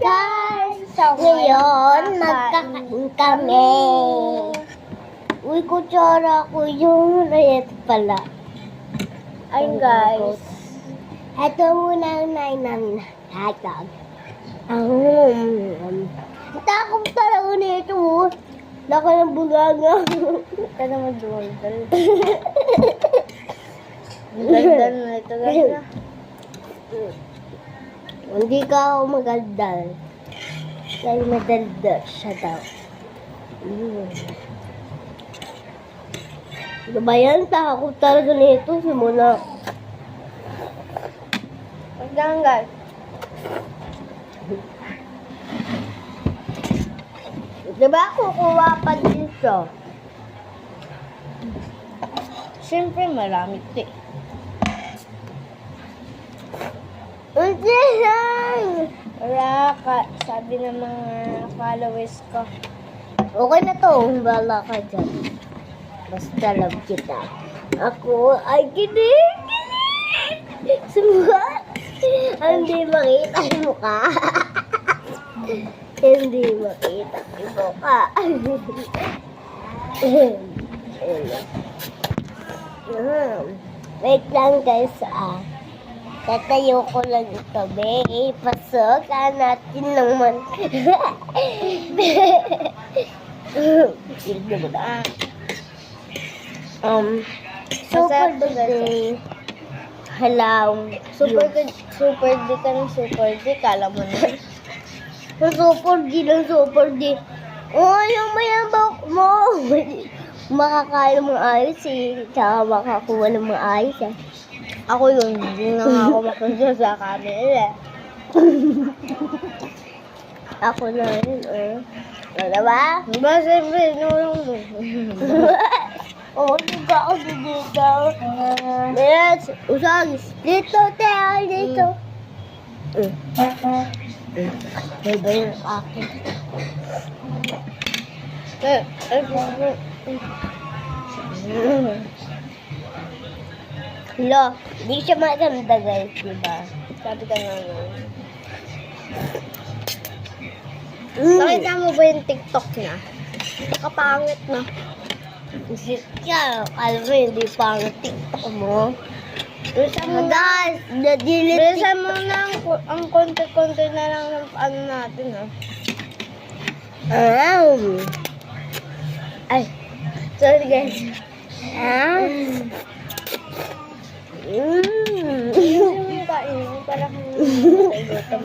guys! So, ngayon, magkakain kami. Uy, kutsara ko yung ito pala. Ayun guys. Ito muna ang nain namin. Hotdog. Takot talaga nito. Laki ng bugaga. Ito naman doon. Ganda na ito guys. Hindi ka ako magaldal. Dahil madaldal siya daw. Ano ba yan? Takot talaga nito. Simula. Pagdaan guys. Diba kukuha pa dito? Siyempre marami ito eh. Hindi yan! Wala ka, sabi ng mga followers ko. Okay na to. Bala ka dyan. Basta love kita. Ako ay kinig! Sumba! Hindi makita yung mukha. Hindi makita yung mukha. Wait lang guys Tatayo ko lang ito, babe. Pasokan natin naman. Super day. Hello. Super D ka ng super D, kala mo na. Super D lang, super D. Oh, yung mayabak mo. Makakala mo ayos eh. Tsaka makakuha ng maayos eh. Ako yun, hindi na nga ako makunsa sa camera. Ako na rin, Ano ba? Diba, siyempre, nulong mo. Dito ako dito. Yes, usagis. Dito, tayo, dito. Diba yung akin? Lo, di siya maganda guys, diba? Sabi ka nga Nakita mo ba yung TikTok na? Nakapangit na. Yeah, alam mo, hindi pa ang TikTok mo. Guys, na-delete Bilisan mo na ang konti-konti na lang ng ano natin, ha? Ay, sorry guys. Bilisan mo yung kain, para kang